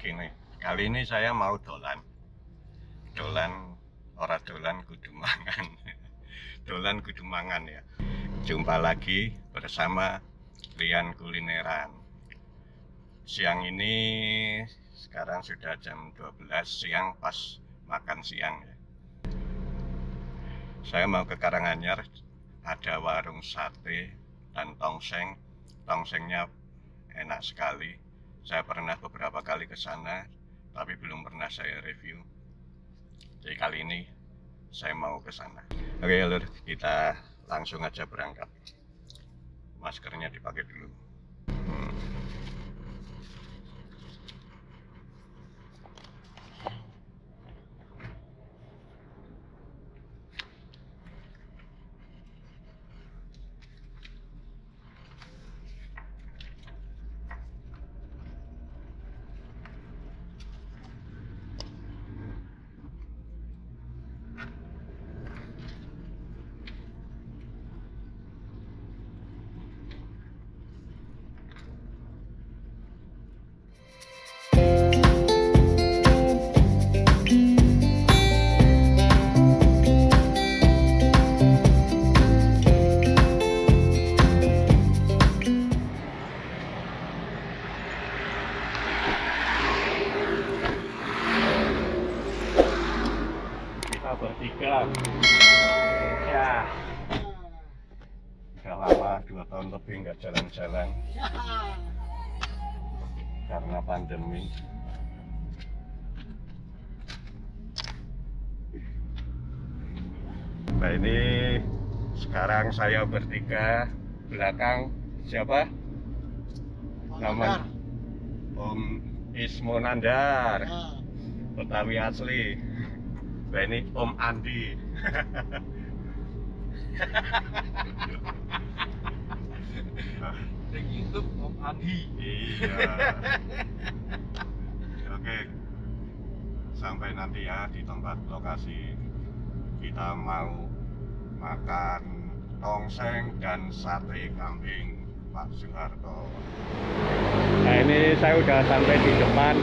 lagi nih. Kali ini saya mau dolan ora dolan kudu mangan. Dolan kudu mangan ya. Jumpa lagi bersama Rian Kulineran. Siang ini sekarang sudah jam 12 siang, pas makan siang ya. Saya mau ke Karanganyar, ada warung sate dan tongseng. Tongsengnya enak sekali. Saya pernah beberapa kali ke sana, tapi belum pernah saya review. Jadi kali ini saya mau ke sana. Oke, lur, kita langsung aja berangkat. Maskernya dipakai dulu. Bertiga ya, udah lama 2 tahun lebih nggak jalan-jalan karena pandemi. Nah, ini sekarang saya bertiga, belakang siapa? Nama Om Ismo Nandar, Betawi asli. Nah, ini Om Andi. Di YouTube Om Andi. Iya. Oke. Sampai nanti ya di tempat lokasi. Kita mau makan tongseng dan sate kambing Pak Soeharto. Nah, ini saya udah sampai di depan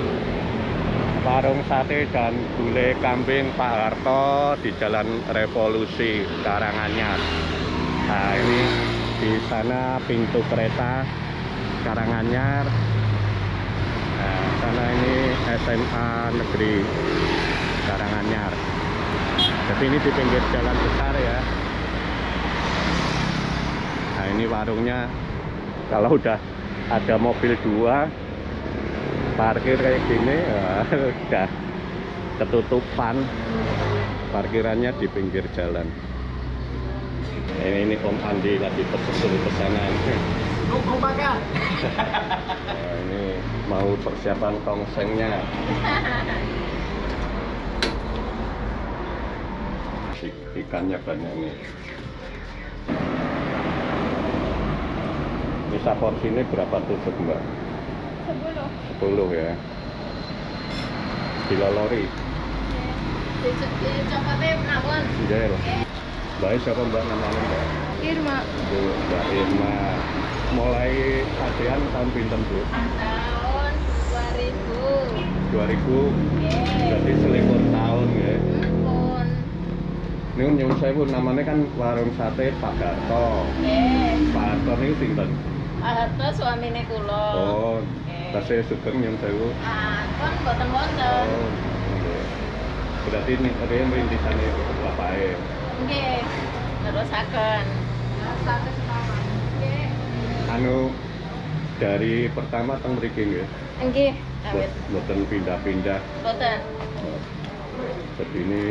warung sate dan gulai kambing Pak Harto di Jalan Revolusi, Karanganyar. Nah, ini di sana pintu kereta Karanganyar. Nah, sana ini SMA Negeri Karanganyar. Jadi ini di pinggir jalan besar ya. Nah, ini warungnya. Kalau udah ada mobil 2 parkir kayak gini ya, udah ketutupan, parkirannya di pinggir jalan. Ini Om Andi lagi pesen pesanan. Nunggu makan. Nah, ini mau persiapan tongsengnya. Ikannya banyak nih. Ini porsi ini berapa tusuk, Mbak? 10 ya. Dilolori. Coklatnya menabun. Iya loh. Baik, siapa Mbak namanya, Mbak? Irma. Bu, Mbak Irma. Mulai adean tahun pinten, Bu? Tahun 2000. 2000. Berarti selikur tahun ya. Pun. Ini nyun sewu namanya kan warung sate Pak Harto. Pak Harto ini sinten? Pak Harto suamine kula. Oh, tasih sugeng nyun sewu. Kon boten-boten. Oh, berarti ini rintisane bapake. Nggih. Terusaken. Sate semawan. Nggih. Anu dari pertama teng mriki nggih. Nggih, awit. Mboten pindah-pindah. Boten. Jadi ini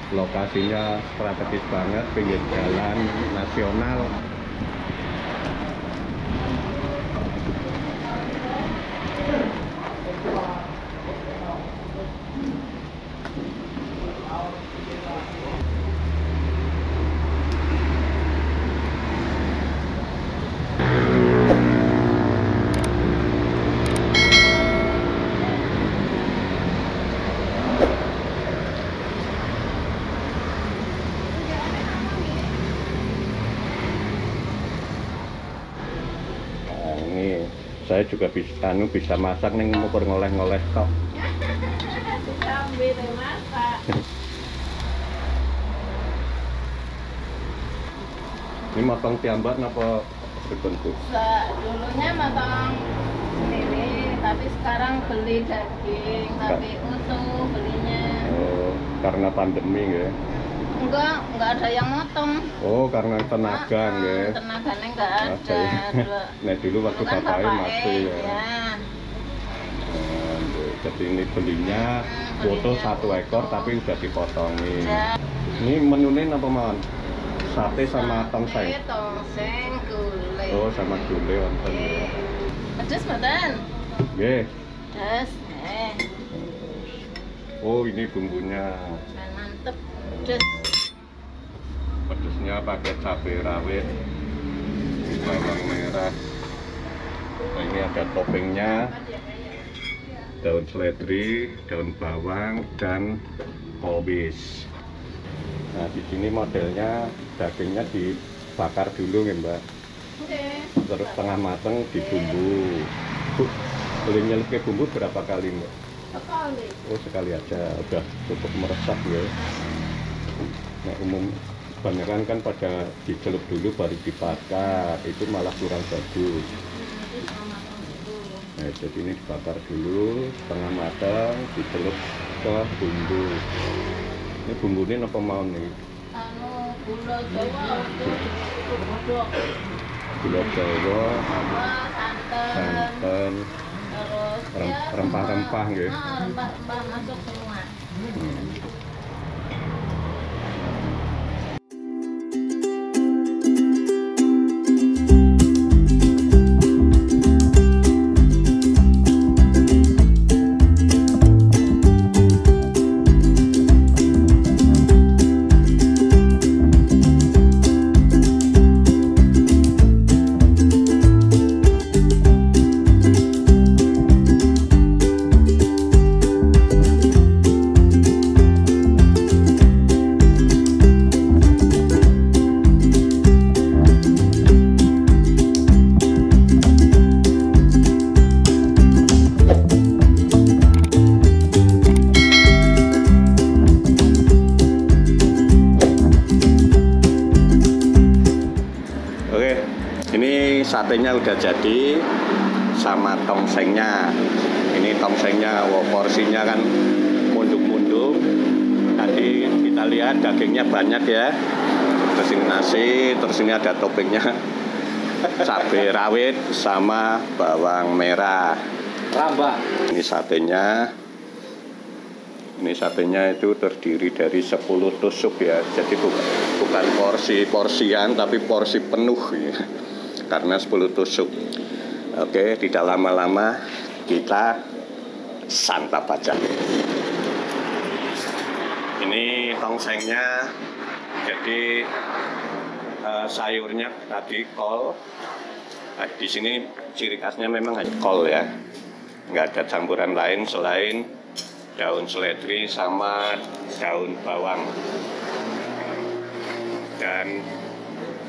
lokasinya strategis banget, pinggir jalan nasional. saya juga bisa masak nih, mau ngoleh-ngoleh kok. Sambil masak. Ini motong tiambat apa berbentuk? Dulunya motong sendiri, tapi sekarang beli daging, tapi utuh belinya. Oh, karena pandemi ya? Enggak ada yang motong. Oh, karena tenaga ya? Tenaganya enggak ada. Nah, dulu waktu kan bapaknya masih ya. Jadi ini belinya foto 1 ekor tapi udah dipotongin. Ya. Ini menunya apa man? Sate sama tongseng? Tongseng, gulai. Oh, sama gulai wonten. Pedes mboten? Nggih. Pedes. Oh, ini bumbunya. Mantep. Pedes. Pedesnya pakai cabai rawit, bawang merah. Nah, ini ada toppingnya. Daun seledri, daun bawang, dan kobis. Nah, di sini modelnya dagingnya dibakar dulu ya Mbak. Terus setengah mateng dibumbu. Boleh nyelip bumbu berapa kali Mbak? Sekali. Oh, sekali aja, udah cukup meresap ya. Nah, kebanyakan kan pada dicelup dulu baru dibakar, itu malah kurang bagus. Nah, jadi ini dibakar dulu, setengah matang, dicelup ke bumbu. Ini bumbunya apa mau nih? Gula Jawa untuk godok. Gula Jawa, Santan, santan, terus rempah-rempah gitu. Rempah-rempah masuk semua. Satenya udah jadi sama tongsengnya. Ini tongsengnya, porsinya kan munduk-munduk. Tadi kita lihat dagingnya banyak ya. Terus ini nasi, terus ini ada toppingnya cabai rawit sama bawang merah. Rambak. Ini satenya. Ini satenya itu terdiri dari 10 tusuk ya. Jadi bukan porsian tapi porsi penuh ya. Karena 10 tusuk. Oke, tidak lama-lama kita santap aja. Ini tongsengnya. Jadi sayurnya tadi kol. Nah, di sini ciri khasnya memang hanya kol ya. Nggak ada campuran lain selain daun seledri sama daun bawang. Dan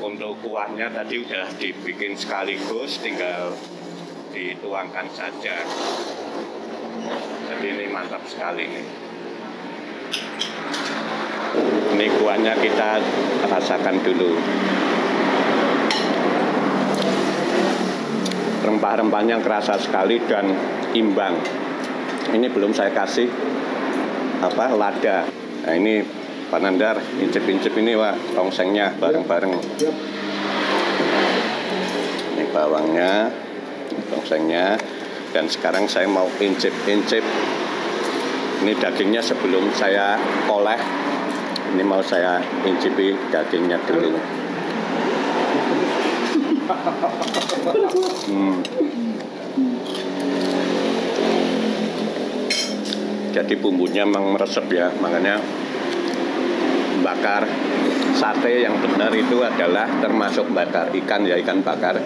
untuk kuahnya tadi udah dibikin sekaligus, tinggal dituangkan saja. Jadi ini mantap sekali nih. Ini kuahnya kita rasakan dulu. Rempah-rempahnya kerasa sekali dan imbang. Ini belum saya kasih lada. Nah, ini Pak Nandar, incip-incip ini Pak, tongsengnya bareng-bareng. Ini bawangnya, tongsengnya, dan sekarang saya mau incip-incip. Ini dagingnya sebelum saya oleh. Ini mau saya incipi dagingnya dulu. Jadi bumbunya memang meresep ya, makanya bakar sate yang benar itu adalah termasuk bakar ikan ya, ikan bakar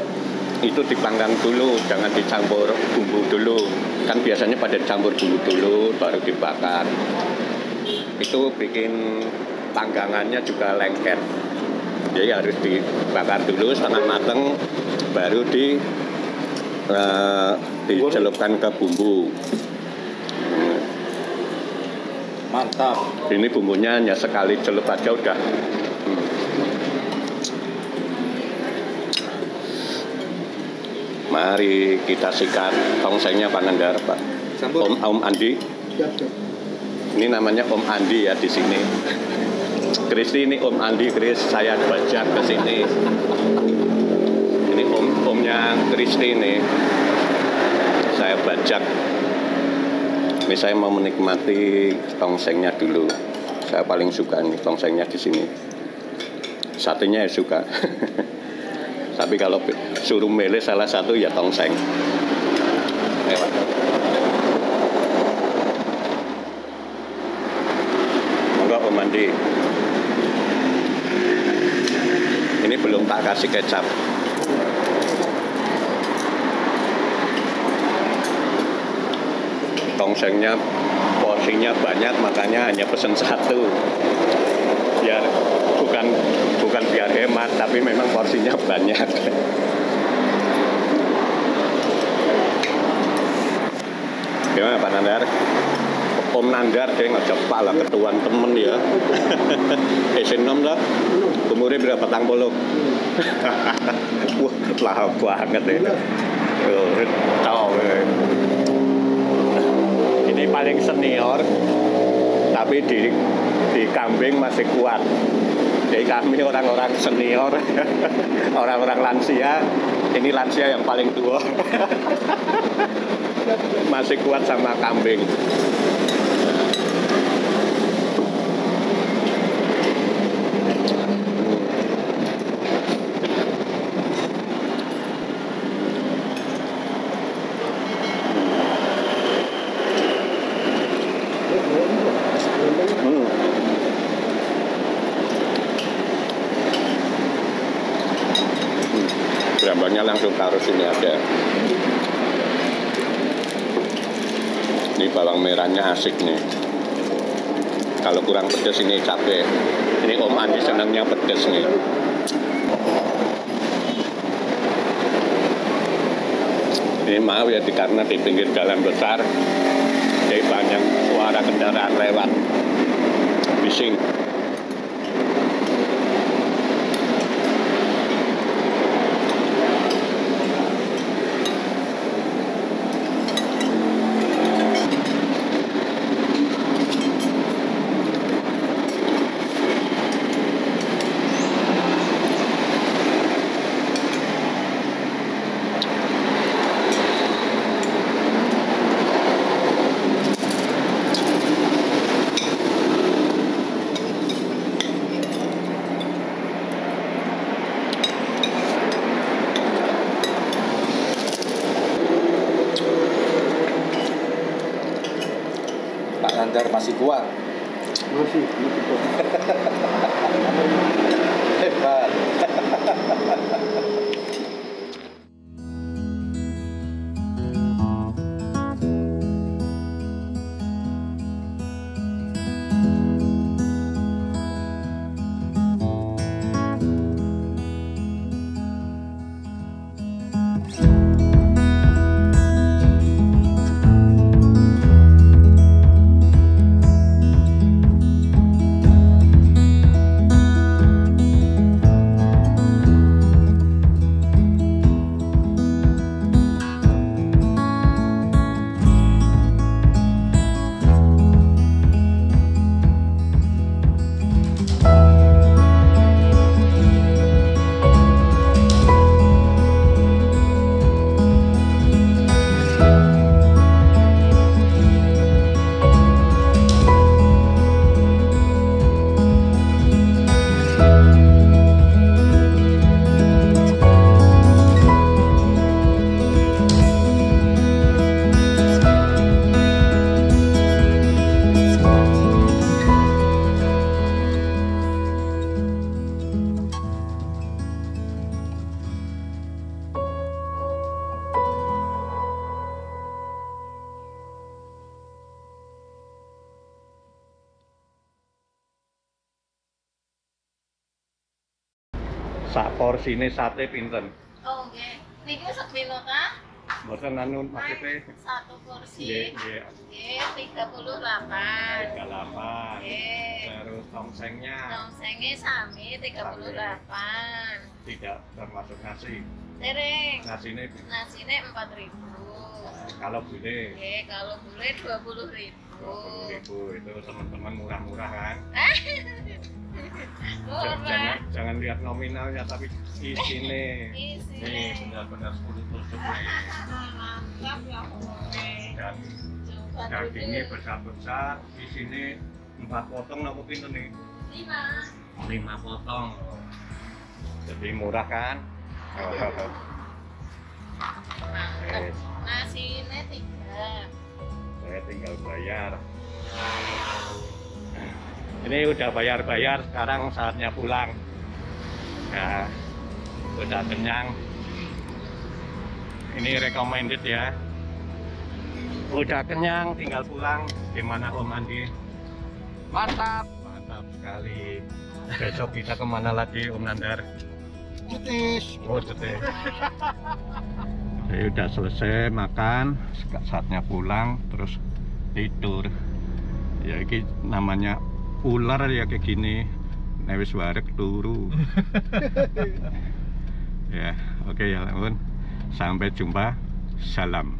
itu dipanggang dulu, jangan dicampur bumbu dulu. Kan biasanya pada campur bumbu dulu baru dibakar. Itu bikin panggangannya juga lengket. Jadi harus dibakar dulu setengah mateng baru dicelupkan ke bumbu. Mantap. Ini bumbunya hanya sekali celup aja udah. Mari kita sikat tongsengnya Pak Nandar, Pak. Om Andi. Ini namanya Om Andi ya di sini. Kristi ini Om Andi, Kris. Saya bajak ke sini. Ini omnya Kristi ini. Saya bajak. Ini saya mau menikmati tongsengnya dulu. Saya paling suka nih tongsengnya di sini. Satenya ya suka. Tapi kalau suruh milih salah satu ya tongseng. Lewat. Monggo Om Andi. Ini belum tak kasih kecap. Tongsengnya porsinya banyak, makanya hanya pesen satu. Biar bukan biar hemat, tapi memang porsinya banyak. Gimana Pak Nandar? Om Nandar dia ngajak pala ketuan temen ya. Esenom lah. Umurnya berapa tangpolo? Wah, lahap banget ya. Tahu. Ini paling senior, tapi di kambing masih kuat. Jadi kami orang-orang senior, orang-orang lansia. Ini lansia yang paling tua. Masih kuat sama kambing. Gambarnya langsung taruh sini ada. Ini bawang merahnya asik nih. Kalau kurang pedas ini cabai. Ini Om Andi senangnya pedas nih. Ini maaf ya karena di pinggir jalan besar, jadi banyak suara kendaraan lewat. Bising. Pak Nandar masih kuat. Masih kuat. Hebat. Sak porsine sate pinten? Oh, nggih. Niki sak pino ta? Boten anu maksudnya Satu kursi. Nggih, 38. 38. Nggih. Terus tongsengnya Tongsengnya sami 38. tidak termasuk nasi. Dereng. Nasinya Nasinya 4.000. kalau gulai Oke, kalau gulai 20.000. 20.000 itu teman-teman murah-murah kan. Murah. Jangan lihat nominalnya tapi isinya. Isinya. Nih benar-benar 10 tusuk nih. Mantap ya boleh. Dan Coba dagingnya dulu. besar-besar, isinya 4 potong apa pintu nih? 5 potong. Jadi murah kan? Mantap. Eh, Nasinya 3. saya tinggal bayar. Ini udah bayar-bayar, sekarang saatnya pulang. Nah, udah kenyang. Ini recommended ya. Udah kenyang, tinggal pulang. Gimana Om Andi? Mantap. Mantap sekali. Besok kita kemana lagi Om Nandar? Cutis. Oh, cuti. Jadi udah selesai makan, saatnya pulang, terus tidur. Ya ini namanya ular ya kayak gini. Newis warek turu. Ya, oke ya, Lamun. Sampai jumpa. Salam.